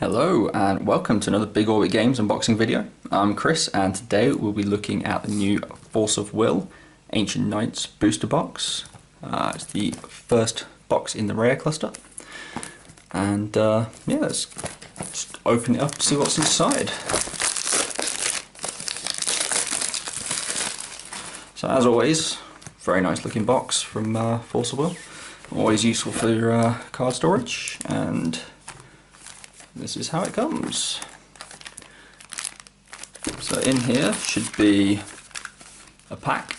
Hello and welcome to another Big Orbit Games unboxing video. I'm Chris and today we'll be looking at the new Force of Will Ancient Knights booster box. It's the first box in the rare cluster, and yeah, let's just open it up to see what's inside. So as always, very nice looking box from Force of Will, always useful for card storage, and this is how it comes. So in here should be a pack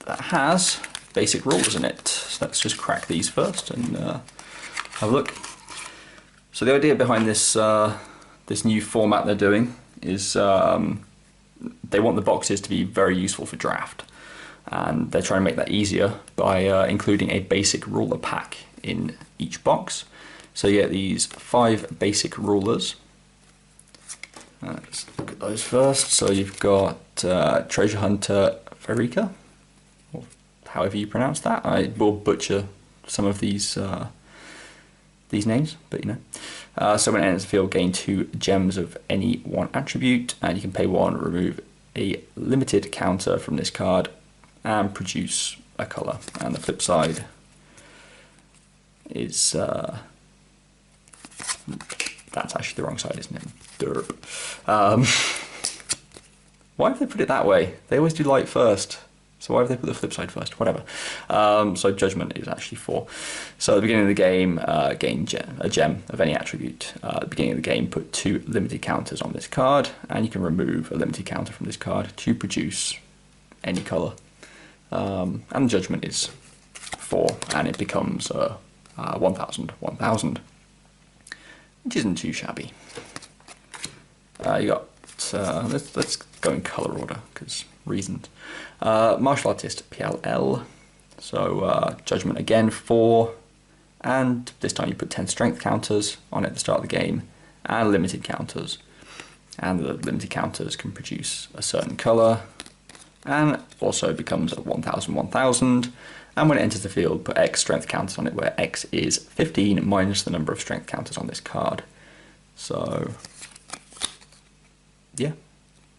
that has basic rules in it. So let's just crack these first and have a look. So the idea behind this this new format they're doing is they want the boxes to be very useful for draft, and they're trying to make that easier by including a basic ruler pack in each box. So you get these 5 basic rulers. Let's look at those first. So you've got Treasure Hunter Verika, or however you pronounce that. I will butcher some of these names, but you know. So when it enters the field, gain 2 gems of any one attribute, and you can pay 1, remove a limited counter from this card, and produce a colour. And the flip side is that's actually the wrong side, isn't it? Derp. Why have they put it that way? They always do light first, so why have they put the flip side first? Whatever. So Judgment is actually 4. So at the beginning of the game, gain a gem of any attribute. At the beginning of the game, put 2 limited counters on this card, and you can remove a limited counter from this card to produce any colour. And Judgment is 4, and it becomes 1000, which isn't too shabby. You got let's go in colour order because reasons. Martial Artist PLL. So Judgment again 4, and this time you put 10 strength counters on it at the start of the game, and limited counters. And the limited counters can produce a certain colour, and also becomes a 1000. And when it enters the field, put X strength counters on it, where X is 15 minus the number of strength counters on this card. So, yeah,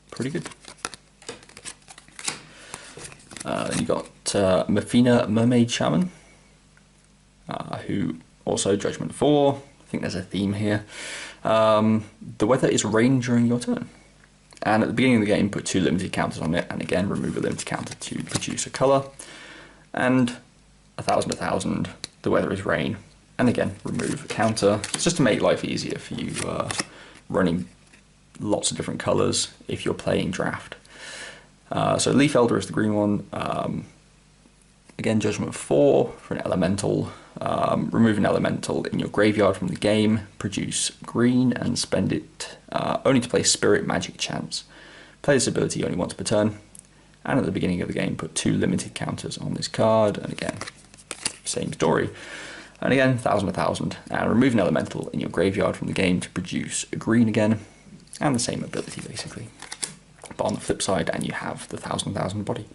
pretty good. Then you got Mafina Mermaid Shaman, who also Judgment 4. I think there's a theme here. The weather is rain during your turn. And at the beginning of the game, put 2 limited counters on it, and again, remove a limited counter to produce a colour. And 1000, the weather is rain, and again, remove a counter. It's just to make life easier for you running lots of different colours if you're playing draft. So Leaf Elder is the green one. Again, Judgment 4 for an elemental. Remove an elemental in your graveyard from the game, produce green, and spend it only to play Spirit Magic Chance. Play this ability only once per turn, and at the beginning of the game put 2 limited counters on this card, and again, same story. And again, 1000, and remove an elemental in your graveyard from the game to produce a green again, and the same ability basically. But on the flip side, and you have the 1000 body.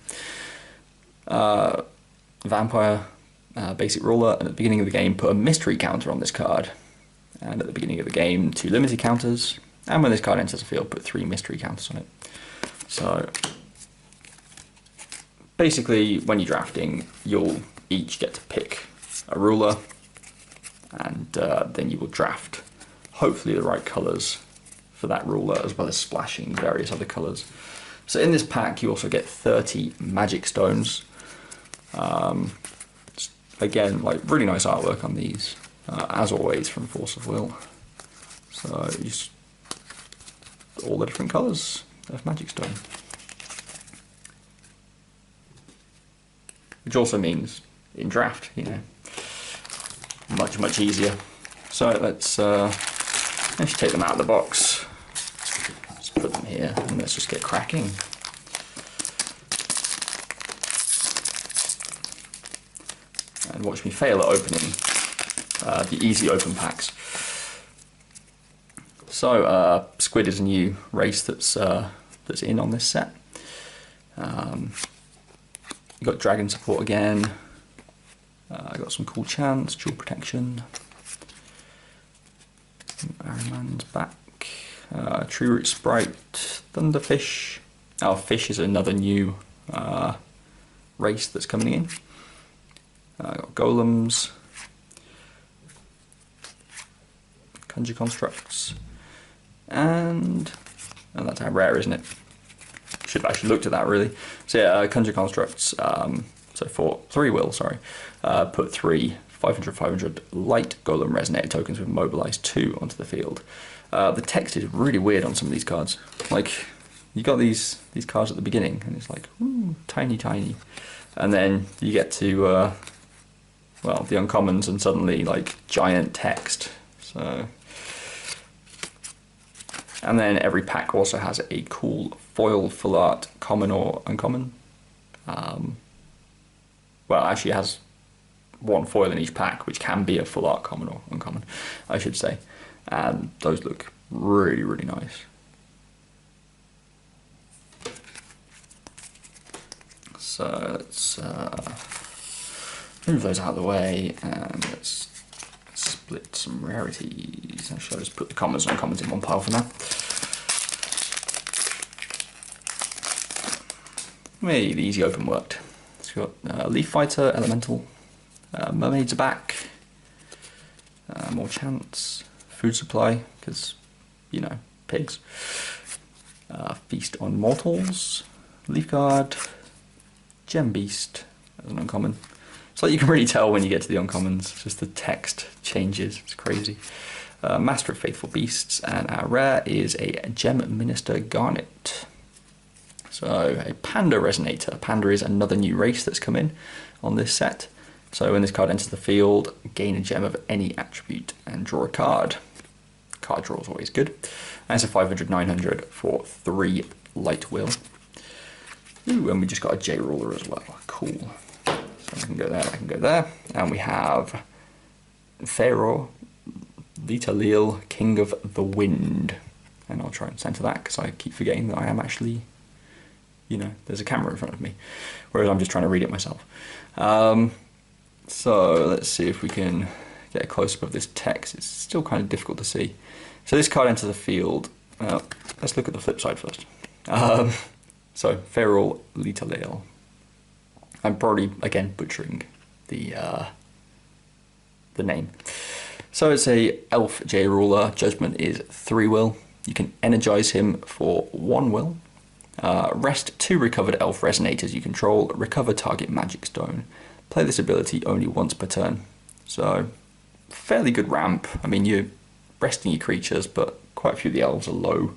Vampire, basic ruler, and at the beginning of the game put a mystery counter on this card, and at the beginning of the game 2 limited counters, and when this card enters the field put 3 mystery counters on it. So basically when you're drafting, you'll each get to pick a ruler, and then you will draft hopefully the right colours for that ruler, as well as splashing various other colours. So in this pack you also get 30 magic stones. Again, like really nice artwork on these, as always from Force of Will. So just all the different colours of magic stone, which also means in draft, you know, much easier. So let's take them out of the box. Let's put them here and let's just get cracking. And watch me fail at opening the easy open packs. So Squid is a new race that's in on this set. You got dragon support again. I got some cool chants, dual protection, Lands back. True Root Sprite, Thunderfish. Oh, Fish is another new race that's coming in. Got Golems. Conjure Constructs. And that's how rare, isn't it? Should have actually looked at that, really. So yeah, Conjure Constructs. So for 3 will, sorry. Put 3 500/500 light Golem Resonator tokens with Mobilize 2 onto the field. The text is really weird on some of these cards. Like, you got these cards at the beginning, and it's like, ooh, tiny. And then you get to, well, the uncommons, and suddenly, like, giant text. So... And then every pack also has a cool foil, full art, common or uncommon. Well, actually it has 1 foil in each pack, which can be a full art, common or uncommon, I should say. And those look really, really nice. So let's move those out of the way, and let's split some rarities. Actually, I'll just put the commons and uncommons in one pile for now. Hey, the easy open worked. So we've got Leaf Fighter, Elemental, Mermaids are back, more chance, Food Supply, because, you know, pigs, Feast on Mortals, Leaf Guard, Gem Beast as an uncommon. It's like you can really tell when you get to the uncommons, just the text changes, it's crazy. Master of Faithful Beasts, and our rare is a Gem Minister Garnet. So a Panda Resonator. Panda is another new race that's come in on this set. So when this card enters the field, gain a gem of any attribute and draw a card. Card draw is always good. And it's a 500/900 for 3 light will. Ooh, and we just got a J ruler as well. Cool. So I can go there, I can go there. And we have Pharaoh, Litalil, King of the Wind. And I'll try and center that because I keep forgetting that I am actually, you know, there's a camera in front of me, whereas I'm just trying to read it myself. So let's see if we can get a close-up of this text. It's still kind of difficult to see. So this card enters the field. Let's look at the flip side first. So Feral Litalil. I'm probably again butchering the name. So it's a Elf J ruler. Judgment is 3 will. You can energize him for 1 will. Rest 2 recovered elf resonators you control, recover target magic stone. Play this ability only once per turn. So, fairly good ramp. I mean, you're resting your creatures, but quite a few of the elves are low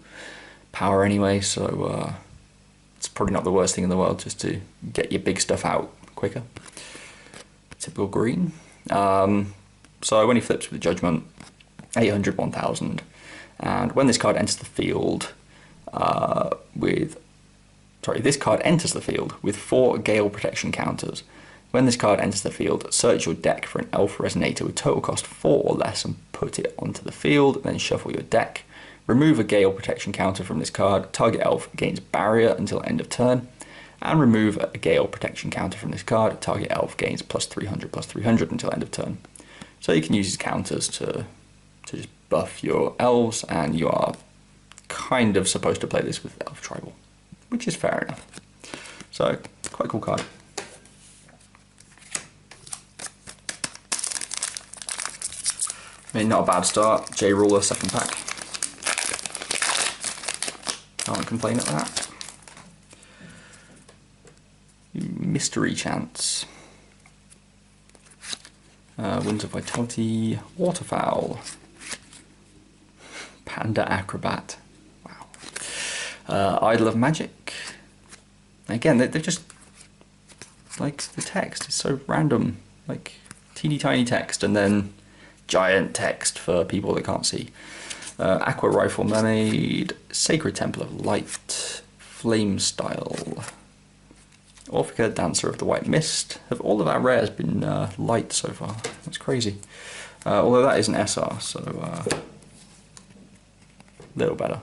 power anyway, so it's probably not the worst thing in the world just to get your big stuff out quicker. Typical green. So when he flips with the Judgment, 800, 1000. And when this card enters the field, this card enters the field with 4 Gale Protection counters. When this card enters the field, search your deck for an Elf Resonator with total cost 4 or less and put it onto the field, then shuffle your deck. Remove a Gale Protection counter from this card. Target Elf gains Barrier until end of turn. And remove a Gale Protection counter from this card. Target Elf gains +300/+300 until end of turn. So you can use these counters to just buff your elves, and you are kind of supposed to play this with Elf Tribal, which is fair enough. So, quite a cool card. I mean, not a bad start. J Ruler, 2nd pack. Can't complain at that. Mystery Chance. Winds of Vitality. Waterfowl. Panda Acrobat. Wow. Idol of Magic. Again, they're just, like, the text is so random. Like, teeny tiny text and then giant text for people that can't see. Aqua Rifle Mermaid, Sacred Temple of Light, Flame Style, Orphica, Dancer of the White Mist. Have all of our rares been light so far? That's crazy. Although that is an SR, so a little better.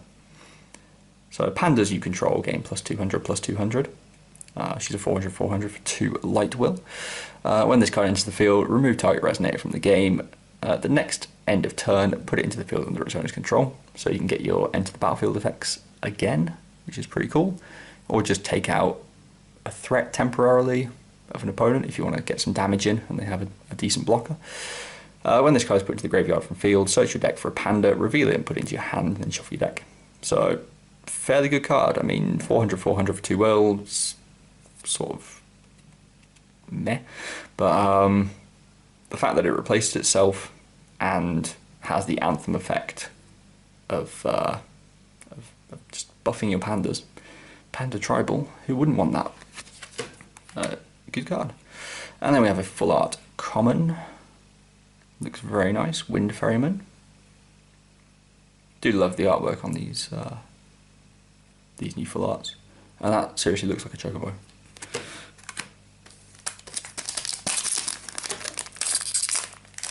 So pandas you control gain +200/+200. She's a 400/400 for 2 light will. When this card enters the field, remove target resonator from the game. The next end of turn, put it into the field under its owner's control. So you can get your enter the battlefield effects again, which is pretty cool. Or just take out a threat temporarily of an opponent if you want to get some damage in and they have a decent blocker. When this card is put into the graveyard from field, search your deck for a panda, reveal it and put it into your hand, and then shuffle your deck. So, fairly good card. I mean, 400 for 2 worlds, sort of meh. But the fact that it replaced itself and has the anthem effect of just buffing your pandas. Panda Tribal, who wouldn't want that? Good card. And then we have a full art common. Looks very nice. Wind Ferryman. Do love the artwork on these new full arts. And that seriously looks like a chocobo.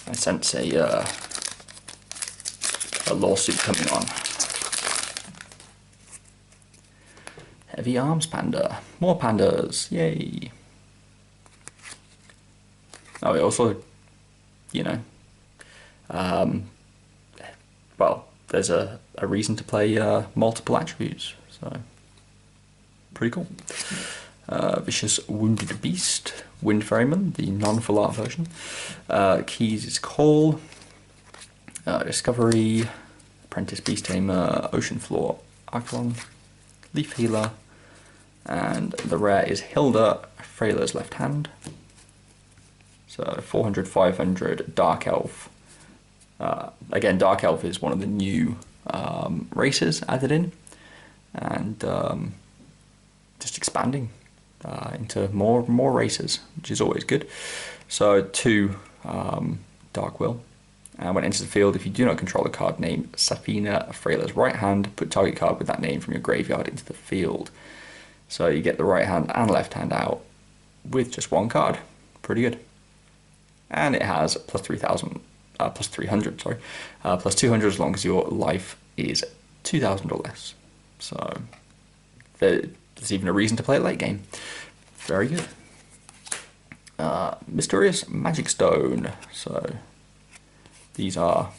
I sense a lawsuit coming on. Heavy Arms Panda. More pandas. Yay. Oh, it also, you know, well, there's a reason to play multiple attributes, so pretty cool. Vicious Wounded Beast, Wind Ferryman, the non-full art version. Keys is Call, Discovery, Apprentice Beast Tamer, Ocean Floor, Archelon, Leaf Healer, and the rare is Hilda, Freyler's Left Hand. So 400, 500, Dark Elf. Again, Dark Elf is one of the new races added in, and just expanding into more races, which is always good. So 2 Dark Will, and when it enters the field, if you do not control a card named Safina Freyler's Right Hand, put target card with that name from your graveyard into the field. So you get the right hand and left hand out with just 1 card. Pretty good. And it has plus 3,000, plus 300, sorry, plus 200 as long as your life is 2,000 or less. So there's even a reason to play it late game. Very good. Mysterious Magic Stone. So these are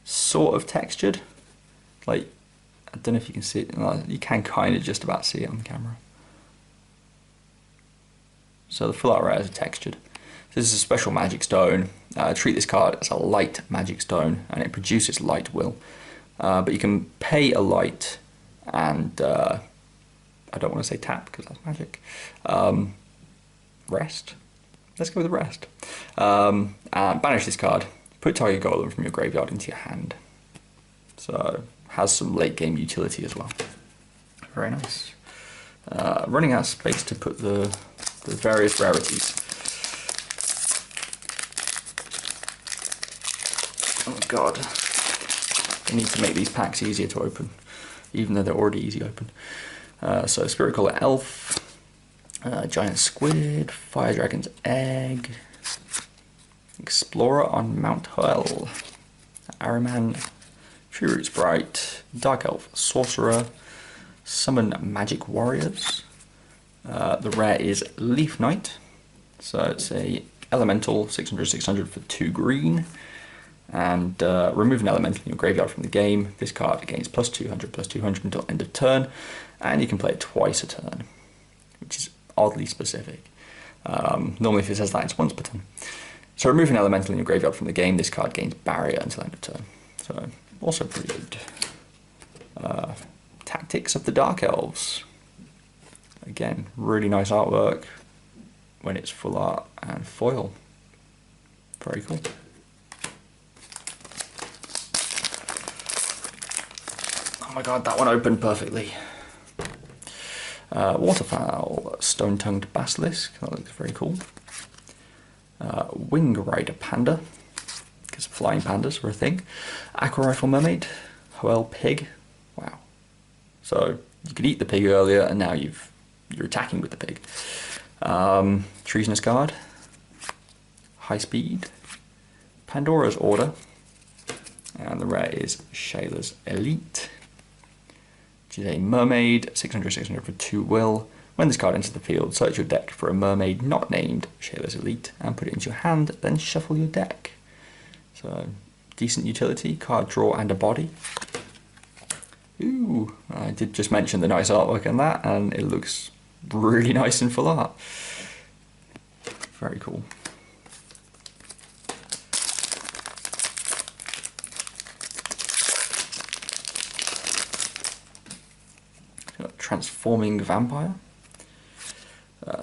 sort of textured. Like, I don't know if you can see it. You can kind of just about see it on the camera. So the full art rares are textured. This is a special magic stone. Treat this card as a light magic stone, and it produces light will. But you can pay a light and I don't want to say tap because that's magic. Rest. Let's go with rest. And banish this card. Put target golem from your graveyard into your hand. So has some late game utility as well. Very nice. Running out of space to put the various rarities. Oh god, I need to make these packs easier to open, even though they're already easy to open. So Spirit Caller Elf, Giant Squid, Fire Dragon's Egg, Explorer on Mount Hurl, Araman, True Roots Bright, Dark Elf Sorcerer, Summon Magic Warriors. The rare is Leaf Knight, so it's a elemental 600/600 for 2 green. And remove an elemental in your graveyard from the game. This card gains plus 200/200 until end of turn, and you can play it twice a turn, which is oddly specific. Normally if it says that, it's once per turn. So remove an elemental in your graveyard from the game. This card gains barrier until end of turn. So also pretty good. Tactics of the Dark Elves. Again, really nice artwork when it's full art and foil. Very cool. Oh my god, that one opened perfectly. Waterfowl, Stone-Tongued Basilisk, that looks very cool. Wing Rider Panda, because flying pandas are a thing. Aqua Rifle Mermaid, Hoel Pig, wow. So you could eat the pig earlier and now you're attacking with the pig. Treasonous Guard, High Speed, Pandora's Order, and the rare is Shayla's Elite, which is a mermaid, 600/600 for 2 will. When this card enters the field, search your deck for a mermaid not named Shayla's Elite and put it into your hand, then shuffle your deck. So decent utility, card draw and a body. Ooh, I did just mention the nice artwork on that, and it looks really nice in full art. Very cool. Transforming Vampire,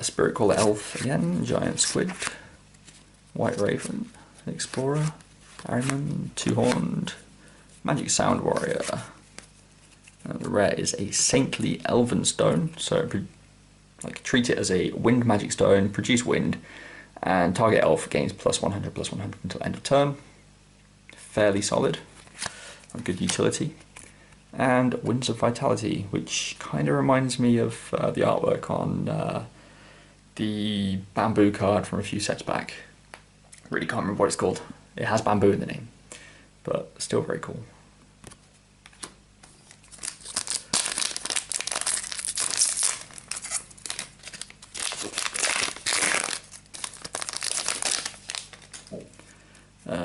Spirit Caller Elf again, Giant Squid, White Raven, Explorer, Harriman, Two-Horned, Magic Sound Warrior. The rare is a Saintly Elven Stone, so like treat it as a wind magic stone, produce wind, and target elf gains +100/+100 until end of turn. Fairly solid, good utility. And Winds of Vitality, which kind of reminds me of the artwork on the bamboo card from a few sets back. Really can't remember what it's called. It has bamboo in the name, but still very cool.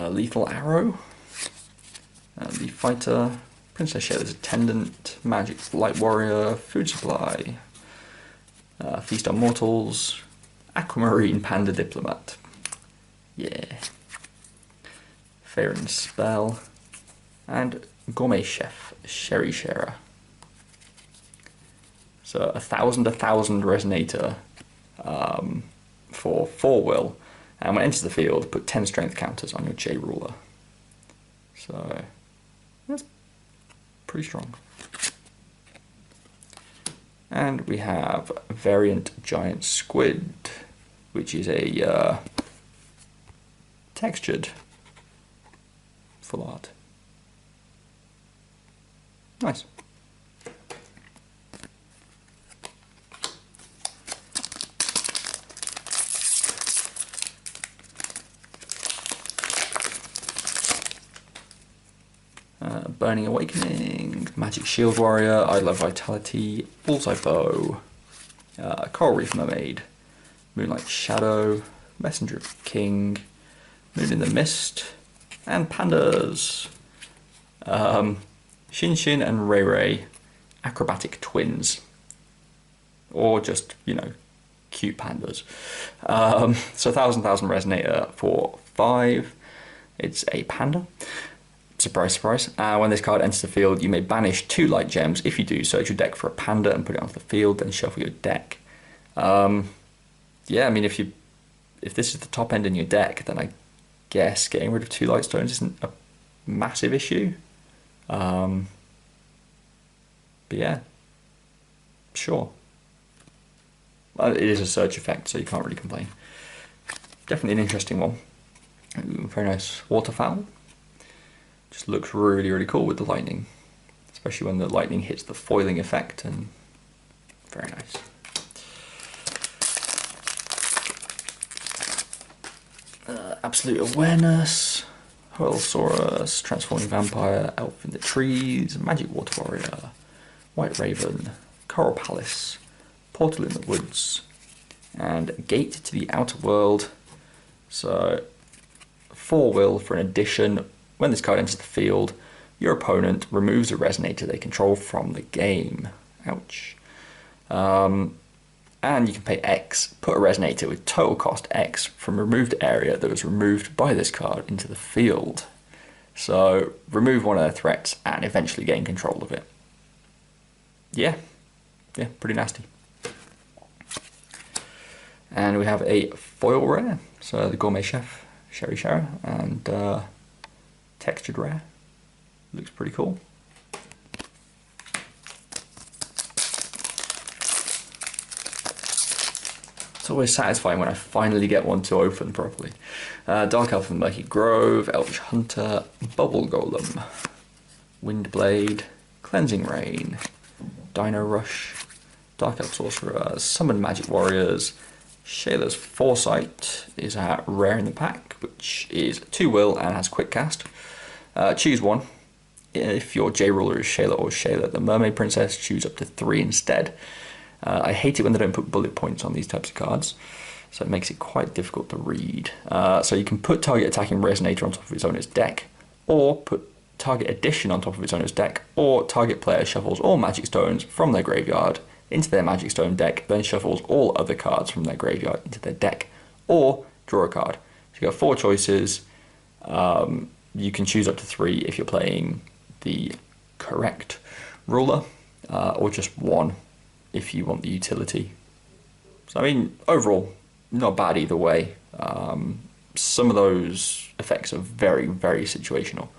Lethal Arrow, Leaf Fighter, Princess Shayla's Attendant, Magic Light Warrior, Food Supply, Feast on Mortals, Aquamarine Panda Diplomat, yeah, Fair and Spell, and Gourmet Chef, Sherry Sharer. So 1,000 Resonator for 4 will, and when it enters the field, put 10 strength counters on your J ruler. So that's pretty strong. And we have Variant Giant Squid, which is a textured full art. Nice. Burning Awakening, Magic Shield Warrior, I Love Vitality, Bullseye Bow, Coral Reef Mermaid, Moonlight Shadow, Messenger of King, Moon in the Mist, and Pandas. Shin Shin and Ray Ray, Acrobatic Twins. Or just, you know, cute pandas. So 1,000 Resonator for 5. It's a panda. Surprise, surprise. When this card enters the field, you may banish 2 light gems. If you do, search your deck for a panda and put it onto the field, then shuffle your deck. Yeah, I mean, if this is the top end in your deck, then I guess getting rid of 2 light stones isn't a massive issue. But yeah, sure. Well, it is a search effect, so you can't really complain. Definitely an interesting one. Ooh, very nice. Waterfowl. Just looks really, really cool with the lightning, especially when the lightning hits the foiling effect, and very nice. Absolute Awareness, Hurlsaurus, Transforming Vampire, Elf in the Trees, Magic Water Warrior, White Raven, Coral Palace, Portal in the Woods, and Gate to the Outer World. So 4 will for an addition. When this card enters the field, your opponent removes a Resonator they control from the game. Ouch. And you can pay X, put a Resonator with total cost X from removed area that was removed by this card into the field. So remove one of their threats and eventually gain control of it. Yeah, pretty nasty. And we have a foil rare, so the Gourmet Chef, Sherry Sharer, and textured rare. Looks pretty cool. It's always satisfying when I finally get one to open properly. Dark Elf and Murky Grove, Elvish Hunter, Bubble Golem, Windblade, Cleansing Rain, Dino Rush, Dark Elf Sorcerer, Summon Magic Warriors. Shayla's Foresight is a rare in the pack, which is 2 will and has quick cast. Choose one. If your J ruler is Shayla or Shayla the Mermaid Princess, choose up to 3 instead. I hate it when they don't put bullet points on these types of cards, so it makes it quite difficult to read. So you can put target attacking Resonator on top of his owner's deck, or put target addition on top of its owner's deck, or target player shuffles all magic stones from their graveyard into their magic stone deck, then shuffles all other cards from their graveyard into their deck, or draw a card. So you got 4 choices. You can choose up to 3 if you're playing the correct ruler, or just 1 if you want the utility. So I mean, overall, not bad either way. Some of those effects are very, very situational.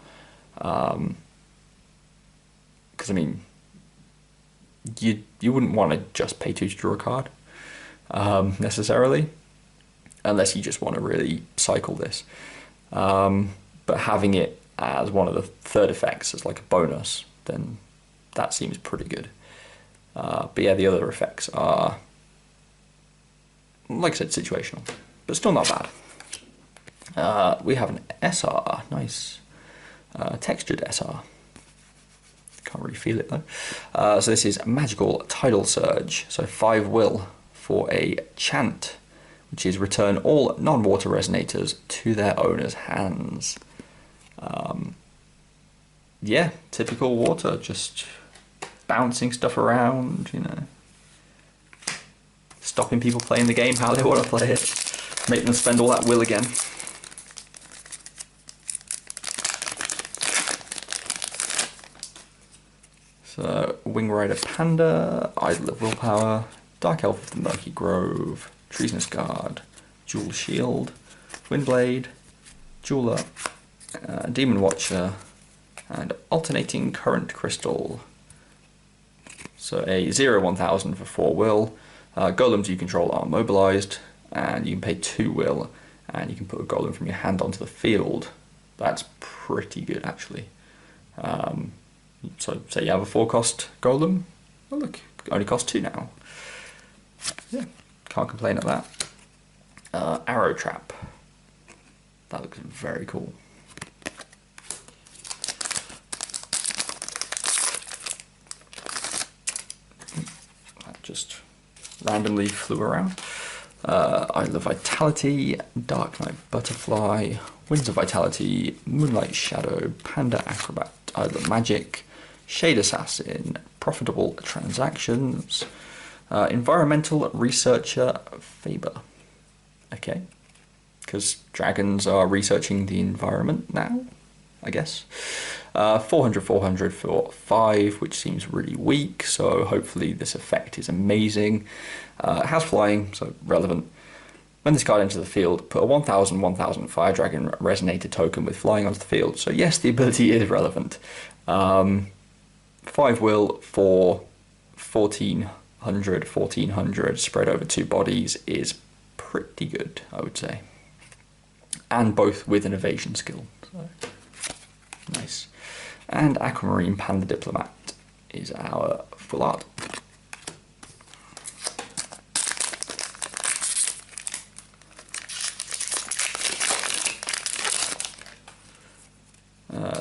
Because I mean, you wouldn't want to just pay 2 to draw a card necessarily, unless you just want to really cycle this. But having it as one of the third effects as like a bonus, then that seems pretty good. But yeah, the other effects are, like I said, situational, but still not bad. We have an SR, nice. Textured SR. Can't really feel it though. So this is Magical Tidal Surge. So 5 will for a chant, which is return all non-water resonators to their owner's hands. Yeah, typical water, just bouncing stuff around, you know. Stopping people playing the game how they want to play it. Make them spend all that will again. So, Wing Rider Panda, Idol of Willpower, Dark Elf of the Murky Grove, Treasonous Guard, Jewel Shield, Windblade, Jeweler, Demon Watcher, and Alternating Current Crystal. So a 0/1000 for 4 will. Golems you control are mobilized, and you can pay 2 will, and you can put a golem from your hand onto the field. That's pretty good, actually. So say you have a 4-cost golem. Oh look, it only costs 2 now. Yeah, can't complain at that. Arrow Trap. That looks very cool. That just randomly flew around. Idol of Vitality, Dark Knight Butterfly, Winds of Vitality, Moonlight Shadow, Panda Acrobat, Idol of Magic, Shade Assassin, Profitable Transactions, Environmental Researcher Faber. Okay, because dragons are researching the environment now, I guess. 400 for 5, which seems really weak, so hopefully this effect is amazing. Has flying, so relevant. When this card enters the field, put a 1000/1000 Fire Dragon Resonator token with flying onto the field. So yes, the ability is relevant. 5 will for 1400 spread over 2 bodies is pretty good, I would say. And both with an evasion skill. So nice. And Aquamarine Panda Diplomat is our full art.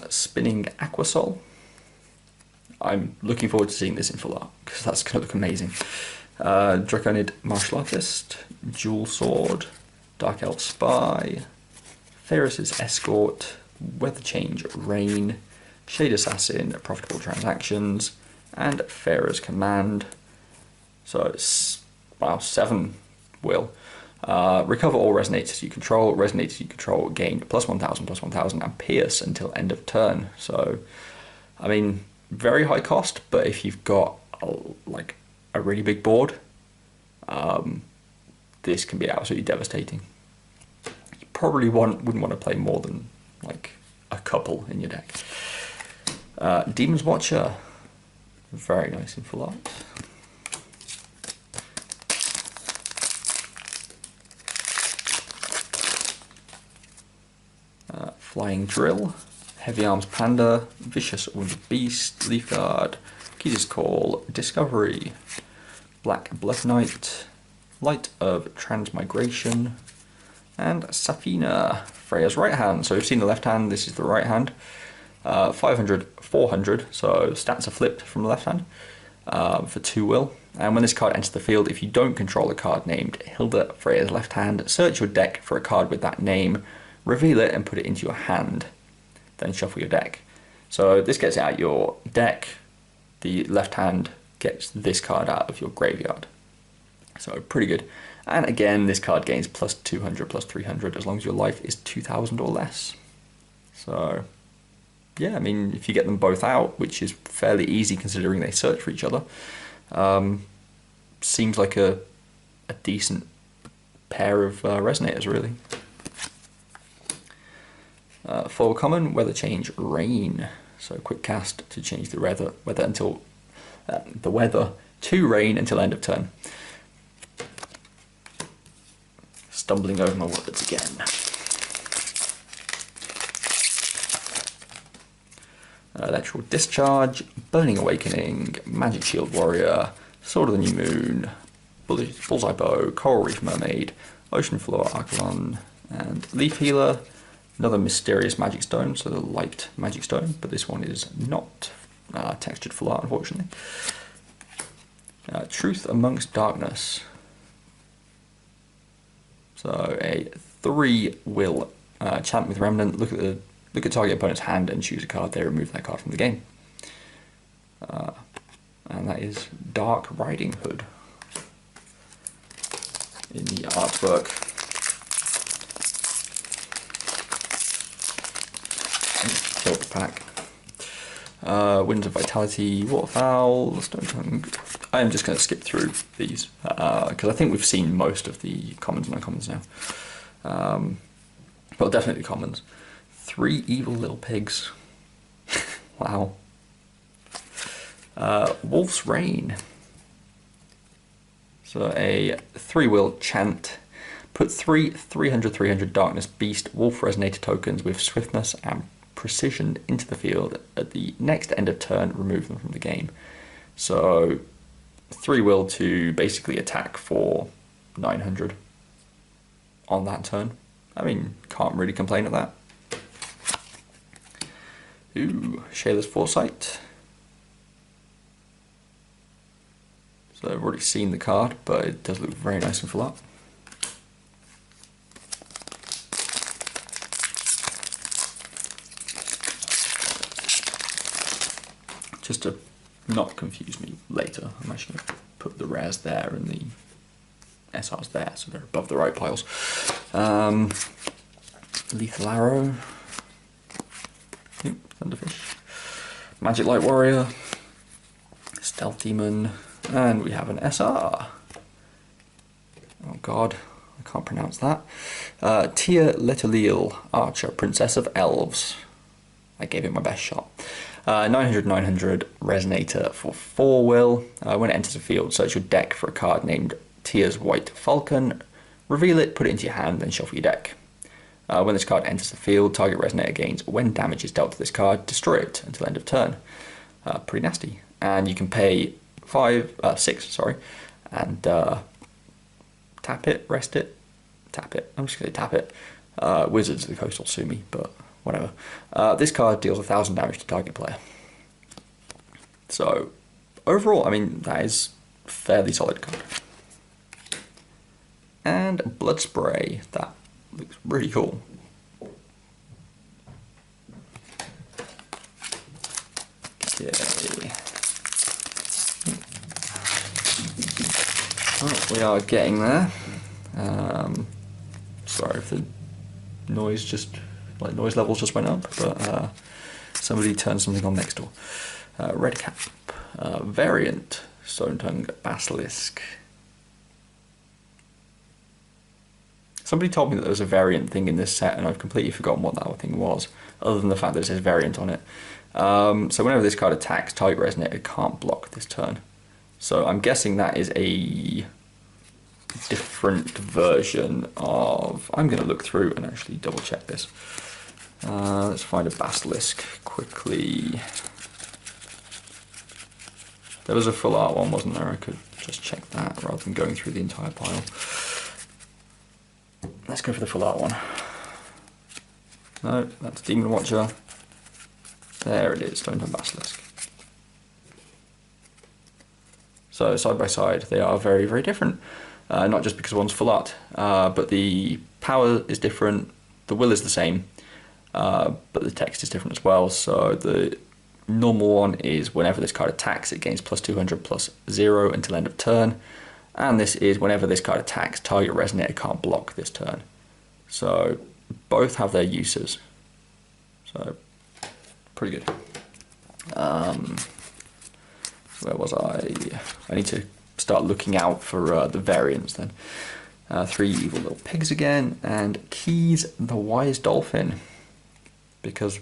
Spinning Aquasol. I'm looking forward to seeing this in full art, because that's going to look amazing. Draconid Martial Artist, Jewel Sword, Dark Elf Spy, Ferris's Escort, Weather Change Rain, Shade Assassin, Profitable Transactions, and Pharaoh's Command. So it's, wow, 7 will. Recover all resonators you control. Resonators you control gain +1000/+1000 and pierce until end of turn. So, I mean, very high cost, but if you've got a really big board, this can be absolutely devastating. You probably wouldn't want to play more than like a couple in your deck. Demon's Watcher, very nice in full art. Flying Drill, Heavy Arms Panda, Vicious Wounded Beast, Leaf Guard, Keys Call, Discovery, Black Blood Knight, Light of Transmigration, and Safina, Freya's right hand. So we've seen the left hand, this is the right hand. 500, 400, so stats are flipped from the left hand for 2 will. And when this card enters the field, if you don't control a card named Hilda, Freya's left hand, search your deck for a card with that name, reveal it and put it into your hand. then shuffle your deck. So this gets out your deck, the left hand gets this card out of your graveyard. So pretty good. And again, this card gains plus 200, plus 300, as long as your life is 2,000 or less. So, yeah, I mean, if you get them both out, which is fairly easy considering they search for each other, seems like a decent pair of resonators, really. Foil common, weather change, rain. So quick cast to change the weather until the weather to rain until end of turn. Stumbling over my words again. Electrical Discharge, Burning Awakening, Magic Shield Warrior, Sword of the New Moon, Bullseye Bow, Coral Reef Mermaid, Ocean Floor Archelon, and Leaf Healer. Another mysterious magic stone, so the light magic stone, but this one is not textured full art, unfortunately. Truth Amongst Darkness. So a 3-will chant with Remnant. Look at target opponent's hand and choose a card. They remove that card from the game. And that is Dark Riding Hood in the artwork. Filter pack. Winds of Vitality, Waterfowl, Stone Tongue. I am just going to skip through these because I think we've seen most of the commons and uncommons now. Well, definitely commons. 3 Evil Little Pigs. Wow. Wolf's Reign. So a 3-will chant. Put 3 300/300 Darkness Beast Wolf Resonator tokens with swiftness and precision into the field. At the next end of turn, remove them from the game. So 3-will to basically attack for 900 on that turn. I mean, can't really complain at that. Ooh, Shayla's Foresight. So I've already seen the card, but it does look very nice and full art. Just to not confuse me later, I'm actually going to put the rares there and the SRs there, so they're above the right piles. Lethal Arrow. Yep, Thunderfish. Magic Light Warrior. Stealth Demon. And we have an SR. Oh god, I can't pronounce that. Tia Letalil, Archer, Princess of Elves. I gave it my best shot. 900/900 Resonator for 4-will. When it enters the field, search your deck for a card named Tia's White Falcon. Reveal it, put it into your hand, then shuffle your deck. When this card enters the field, target Resonator gains when damage is dealt to this card, destroy it until end of turn. Pretty nasty. And you can pay 6, and tap it, rest it, tap it. I'm just going to tap it. Wizards of the Coast will sue me, but whatever. This card deals 1,000 damage to target player. So, overall, I mean, that is a fairly solid card. And Blood Spray, that looks really cool. Okay. Oh, we are getting there. Sorry if the noise levels just went up, but somebody turned something on next door. Red Cap, variant, Stone Tongue, Basilisk. Somebody told me that there was a variant thing in this set, and I've completely forgotten what that thing was, other than the fact that it says variant on it. So whenever this card attacks, target Resonator, it can't block this turn. So I'm guessing that is a different version of... I'm going to look through and actually double check this. Let's find a Basilisk quickly. There was a full art one, wasn't there? I could just check that rather than going through the entire pile. Let's go for the full art one. No, that's Demon Watcher. There it is, Stone Tongue Basilisk. So side by side, they are very, very different. Not just because one's full art, but the power is different, the will is the same. but the text is different as well. So the normal one is whenever this card attacks, it gains plus 200 plus 0 until end of turn. And this is whenever this card attacks, target resonator can't block this turn. So both have their uses. So pretty good. Where was I? I need to start looking out for the variants then. 3 evil little pigs again, and Keys the Wise Dolphin. Because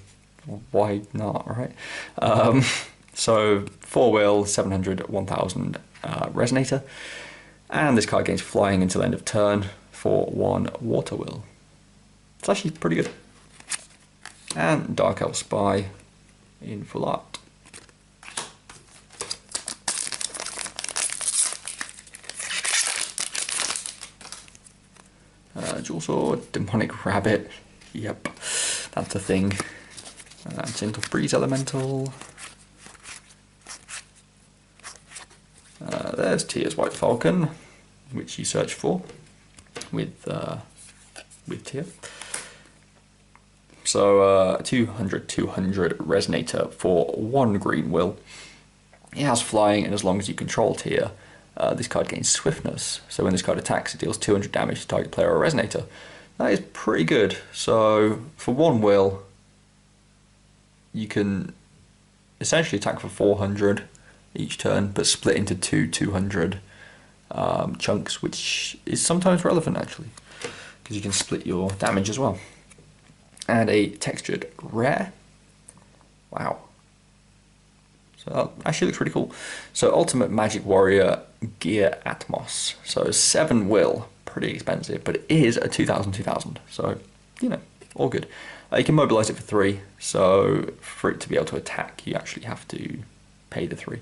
why not, right? So 4 will, 700, 1000 resonator. And this card gains flying until end of turn for 1 water will. It's actually pretty good. And Dark Elf Spy in full art. Jewel Sword, Demonic Rabbit, yep, that's a thing. Gentle Breeze Elemental. There's Tia's White Falcon, which you search for with Tia. So 200 resonator for 1 green will. It has flying, and as long as you control Tia, this card gains swiftness. So when this card attacks, it deals 200 damage to target player or resonator. That is pretty good. So for 1 will, you can essentially attack for 400 each turn, but split into 200 chunks, which is sometimes relevant actually, because you can split your damage as well. And a textured rare. Wow. So that actually looks pretty cool. So Ultimate Magic Warrior Gear Atmos. So 7 will, pretty expensive, but it is a 2000. So, you know, all good. You can mobilize it for 3. So for it to be able to attack, you actually have to pay the 3.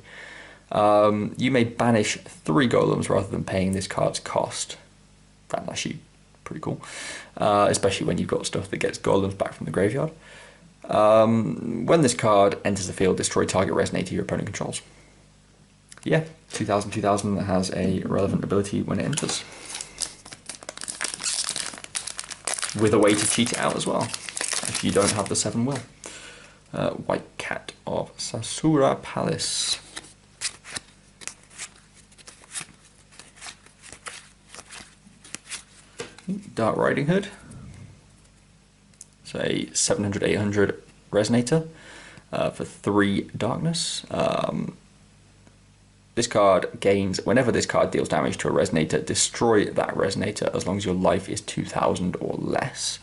You may banish 3 golems rather than paying this card's cost. That's actually pretty cool, especially when you've got stuff that gets golems back from the graveyard. When this card enters the field, destroy target resonator your opponent controls. Yeah, 2000 has a relevant ability when it enters, with a way to cheat it out as well, if you don't have the 7 will. White Cat of Sasura Palace. Dark Riding Hood. So a 700, 800 resonator for 3 darkness. This card gains, whenever this card deals damage to a resonator, destroy that resonator as long as your life is 2000 or less.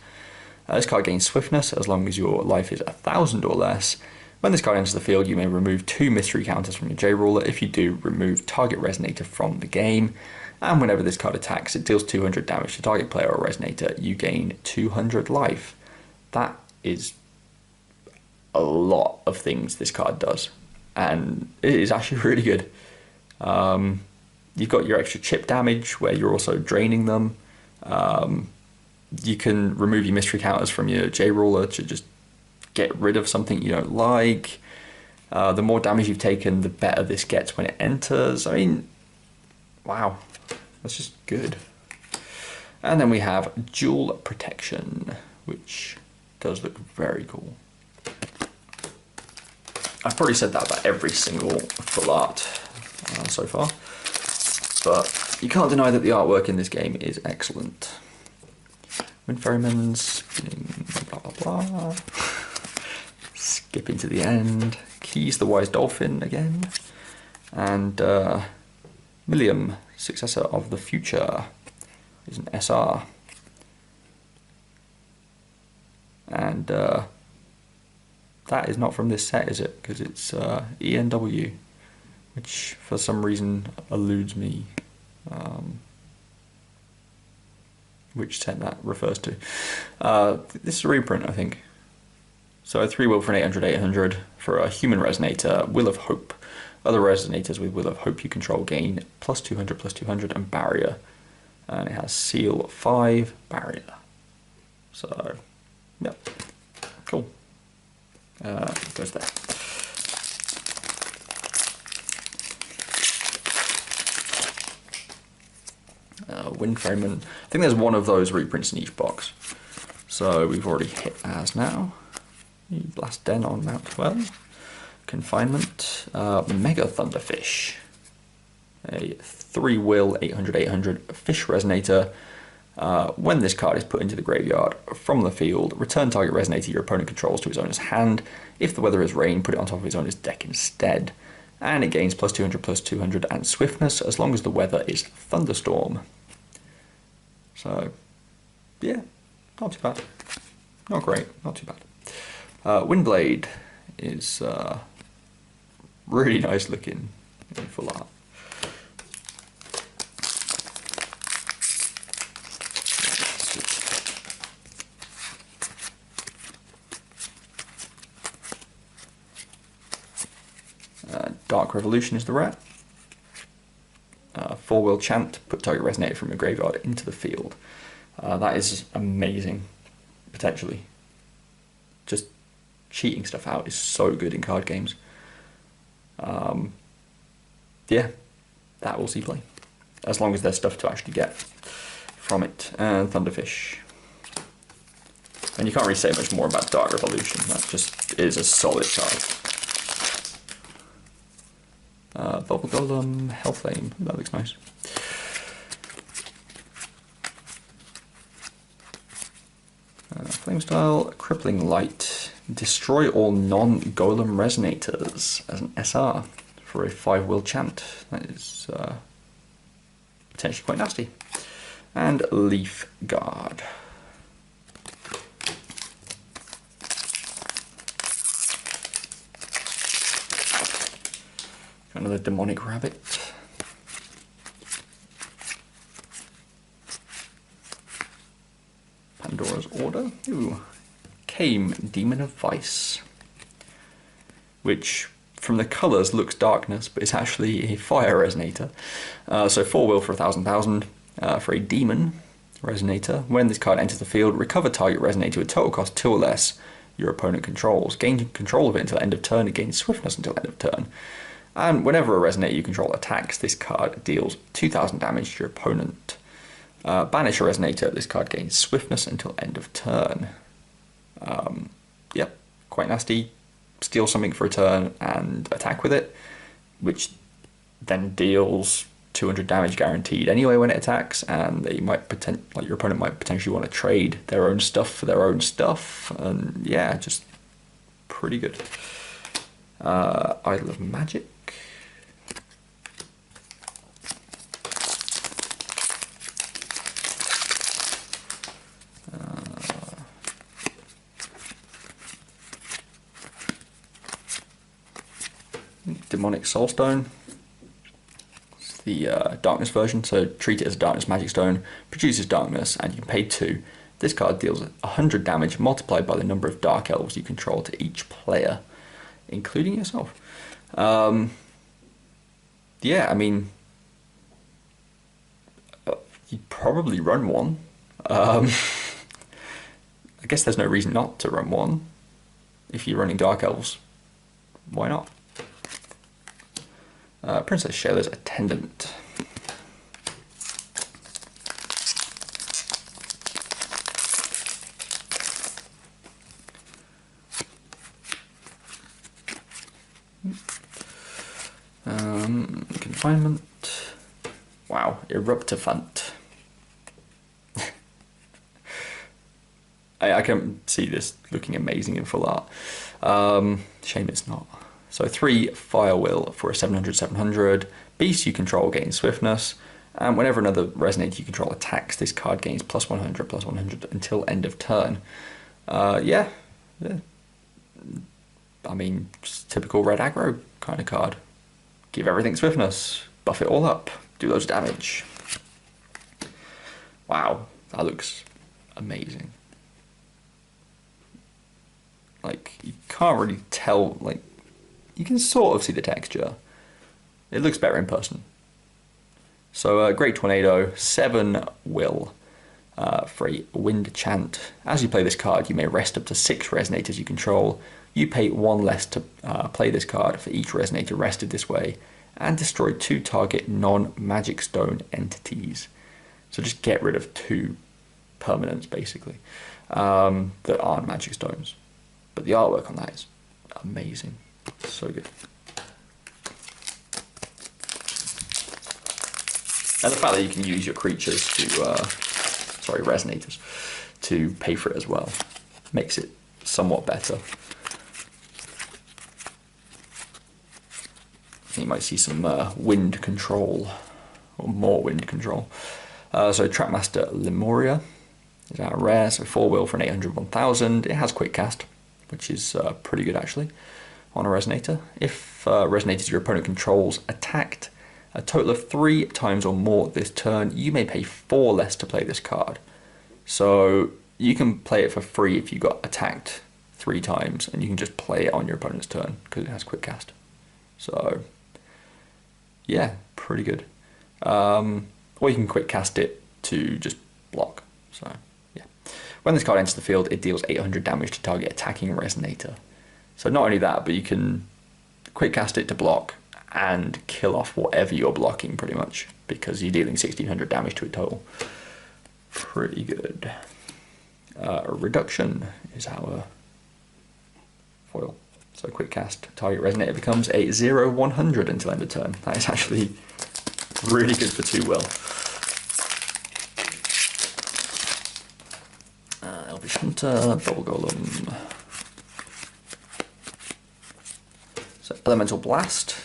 This card gains swiftness as long as your life is 1000 or less. When this card enters the field, you may remove 2 mystery counters from your J-Ruler. If you do, remove target resonator from the game. And whenever this card attacks, it deals 200 damage to target player or resonator. You gain 200 life. That is a lot of things this card does, and it is actually really good. You've got your extra chip damage where you're also draining them. You can remove your mystery counters from your J-Ruler to just get rid of something you don't like. The more damage you've taken, the better this gets when it enters. I mean, wow, that's just good. And then we have Dual Protection, which does look very cool. I've probably said that about every single full art so far, but you can't deny that the artwork in this game is excellent. Wind Ferryman's blah blah blah. Skipping to the end. Keys the Wise Dolphin again, and Millium, Successor of the Future, is an SR. And that is not from this set, is it? Because it's ENW, which for some reason eludes me which set that refers to. This is a reprint, I think. So a 3 will for an 800 for a human resonator, Will of Hope. Other resonators with Will of Hope you control gain plus 200 and barrier. And it has Seal 5 barrier. So, yep, cool. Goes there. Wind Ferryman. I think there's one of those reprints in each box. So we've already hit as now. You blast Den on Mount 12. Confinement. Mega Thunderfish. A 3-will 800/800 fish resonator. When this card is put into the graveyard from the field, return target resonator your opponent controls to his owner's hand. If the weather is rain, put it on top of his owner's deck instead. And it gains +200/+200 and swiftness as long as the weather is thunderstorm. So, yeah, not too bad. Not great, not too bad. Windblade is really nice looking in full art. Dark Revolution is the rare. 4-will chant, put target resonator from your graveyard into the field. That is amazing, potentially. Just cheating stuff out is so good in card games. Yeah, that will see play. As long as there's stuff to actually get from it. And Thunderfish. And you can't really say much more about Dark Revolution, that just is a solid card. Bubble Golem, Hellflame, that looks nice. Flame Style, Crippling Light, destroy all non-golem resonators as an SR for a 5-will chant. That is potentially quite nasty. And Leaf Guard. Another Demonic Rabbit. Pandora's Order. Ooh. Came Demon of Vice. Which, from the colours, looks darkness, but it's actually a fire resonator. So 4-will for 1,000 for a demon resonator. When this card enters the field, recover target resonator with total cost 2 or less your opponent controls. Gain control of it until end of turn. It gains swiftness until end of turn. And whenever a resonator you control attacks, this card deals 2,000 damage to your opponent. Banish a resonator, this card gains swiftness until end of turn. Yep, quite nasty. Steal something for a turn and attack with it, which then deals 200 damage guaranteed anyway when it attacks, and they might your opponent might potentially want to trade their own stuff for their own stuff, and yeah, just pretty good. Idol of Magic. Demonic Soulstone. It's the darkness version, so treat it as a darkness magic stone, produces darkness, and you can pay 2. This card deals 100 damage multiplied by the number of dark elves you control to each player, including yourself. Yeah, I mean, you'd probably run one. I guess there's no reason not to run one. If you're running dark elves, why not? Princess Shayla's Attendant. Confinement. Wow, Eruptifant. I can see this looking amazing in full art. Shame it's not. So 3 Fire Will for a 700/700. Beast you control gains swiftness. And whenever another resonator you control attacks, this card gains +100/+100 until end of turn. Yeah. I mean, just typical red aggro kind of card. Give everything swiftness, buff it all up, do loads of damage. Wow, that looks amazing. Like, you can't really tell, like, you can sort of see the texture. It looks better in person. So, Great Tornado, 7 will for a Wind Chant. As you play this card, you may rest up to 6 resonators you control. You pay 1 less to play this card for each resonator rested this way, and destroy 2 target non-magic stone entities. So just get rid of 2 permanents, basically. that aren't magic stones. But the artwork on that is amazing. So good. And the fact that you can use your creatures to, resonators, to pay for it as well, makes it somewhat better. You might see some wind control, or more wind control. So Trackmaster Lemuria is our rare, so 4-wheel for an 800 1000. It has quick cast, which is pretty good actually, on a resonator. If resonators your opponent controls attacked a total of 3 times or more this turn, you may pay 4 less to play this card. So you can play it for free if you got attacked 3 times, and you can just play it on your opponent's turn because it has quick cast. So yeah, pretty good. Or you can quick cast it to just block. So yeah. When this card enters the field, it deals 800 damage to target attacking resonator. So not only that, but you can quick cast it to block and kill off whatever you're blocking pretty much, because you're dealing 1600 damage to it total. Pretty good. Reduction is our foil. So quick cast, target resonator becomes a 0-100 until end of turn. That is actually really good for 2-will. Elvish Hunter, Bubble Golem. So Elemental Blast.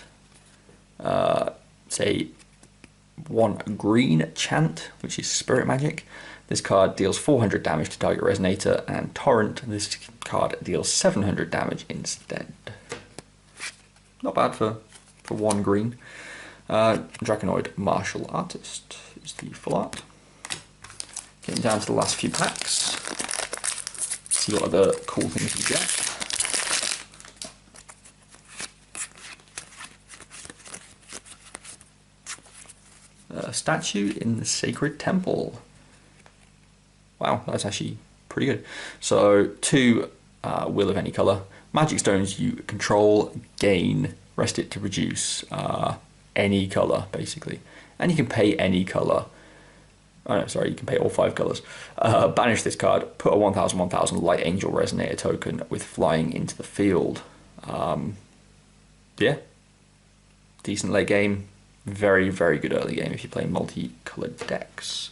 It's a 1 green chant, which is spirit magic. This card deals 400 damage to target resonator, and Torrent, this card deals 700 damage instead. Not bad for 1 green. Draconoid Martial Artist is the full art. Getting down to the last few packs. See what other cool things we get. A statue in the Sacred Temple. Wow, that's actually pretty good. So 2 will of any colour. Magic stones you control gain, rest it to reduce any colour basically. And you can pay any colour. Oh no, sorry, you can pay all 5 colours. Banish this card, put a 1000/1000 Light Angel Resonator token with flying into the field. Yeah, decent late game. Very, very good early game if you play multi-coloured decks.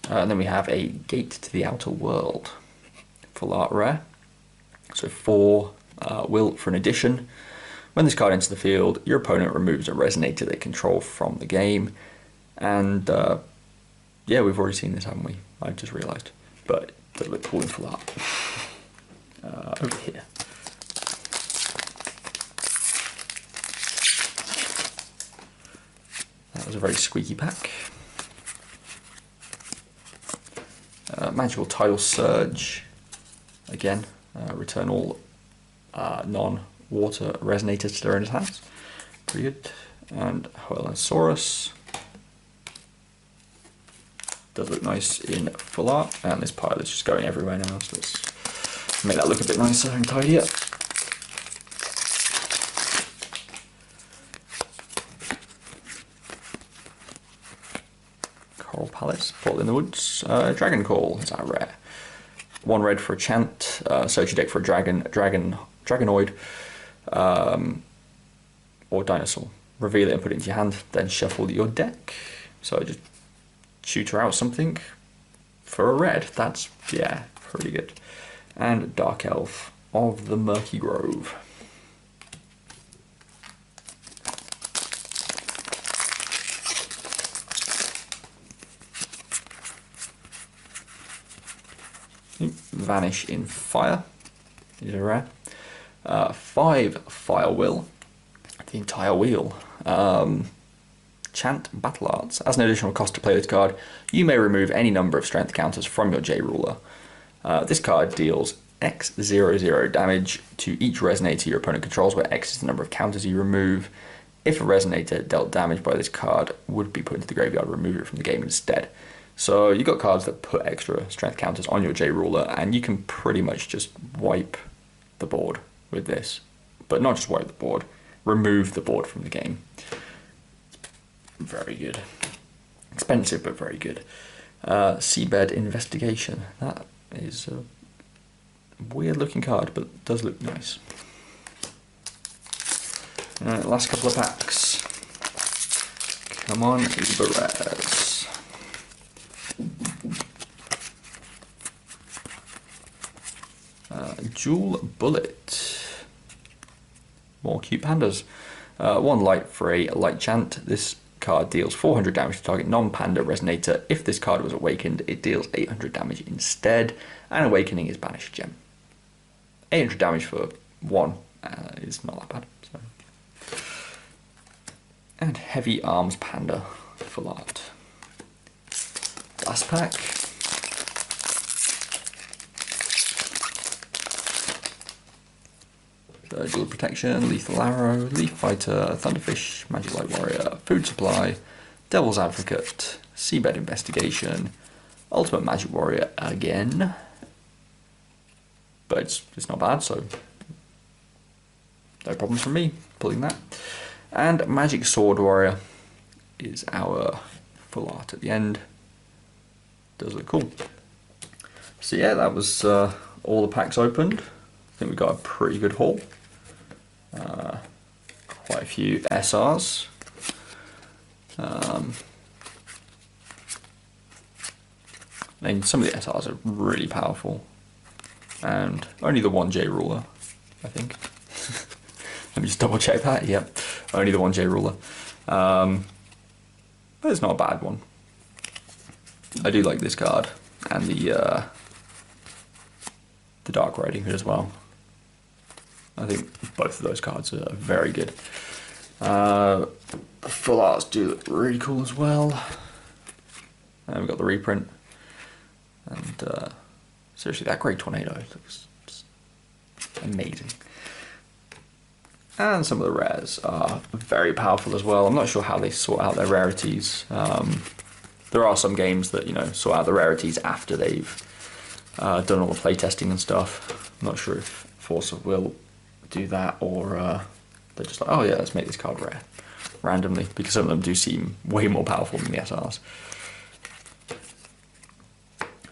And then we have a Gate to the Outer World. Full art rare. So 4 will for an addition. When this card enters the field, your opponent removes a resonator they control from the game. And yeah, we've already seen this, haven't we? I just realised. But it does look cool in full art. Over here. That was a very squeaky pack. Magical Tidal Surge. Again, return all non-water resonators to their owner's hands. Pretty good. And Hoelansaurus. Does look nice in full art. And this pile is just going everywhere now, so let's make that look a bit nicer and tidier. Coral Palace, Portal in the Woods, Dragon Call is our rare. 1 red for a chant, search your deck for a dragonoid, or dinosaur. Reveal it and put it into your hand, then shuffle your deck. So just tutor out something for a red. That's, yeah, pretty good. And Dark Elf of the Murky Grove. Vanish in Fire is a rare. 5 Fire Will, the entire wheel. Chant Battle Arts. As an additional cost to play this card, you may remove any number of strength counters from your J ruler. This card deals X00 damage to each resonator your opponent controls, where X is the number of counters you remove. If a resonator dealt damage by this card would be put into the graveyard, remove it from the game instead. So you've got cards that put extra strength counters on your J ruler, and you can pretty much just wipe the board with this. But not just wipe the board, remove the board from the game. Very good. Expensive, but very good. Seabed Investigation. That is a weird looking card, but does look nice. Alright, last couple of packs. Come on, Uber Rares. Jewel Bullet. More cute pandas. 1 light for a light chant. This card deals 400 damage to target non-panda resonator. If this card was awakened, it deals 800 damage instead, and awakening is banished gem. 800 damage for 1 is not that bad. So. And Heavy Arms Panda, full art. Last pack. Dual Protection, Lethal Arrow, Leaf Fighter, Thunderfish, Magic Light Warrior, Food Supply, Devil's Advocate, Seabed Investigation, Ultimate Magic Warrior again. But it's not bad, so no problems from me pulling that. And Magic Sword Warrior is our full art at the end. Does look cool. So yeah, that was all the packs opened. I think we got a pretty good haul. Quite a few SRs. And some of the SRs are really powerful. And only the 1J ruler, I think. Let me just double check that. Yep, only the 1J ruler. But it's not a bad one. I do like this card and the Dark Riding Hood as well. I think both of those cards are very good. The full arts do look really cool as well. And we've got the reprint. And seriously, that Great Tornado looks just amazing. And some of the rares are very powerful as well. I'm not sure how they sort out their rarities. There are some games that, you know, sort out the rarities after they've done all the playtesting and stuff. I'm not sure if Force of Will do that, or they're just like, oh yeah, let's make this card rare randomly, because some of them do seem way more powerful than the SRs.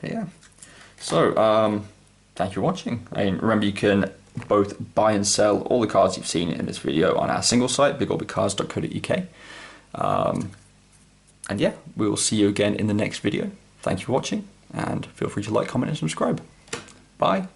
Yeah. So, thank you for watching. And remember, you can both buy and sell all the cards you've seen in this video on our single site, bigorbigcards.co.uk. And yeah, we will see you again in the next video. Thank you for watching, and feel free to like, comment, and subscribe. Bye.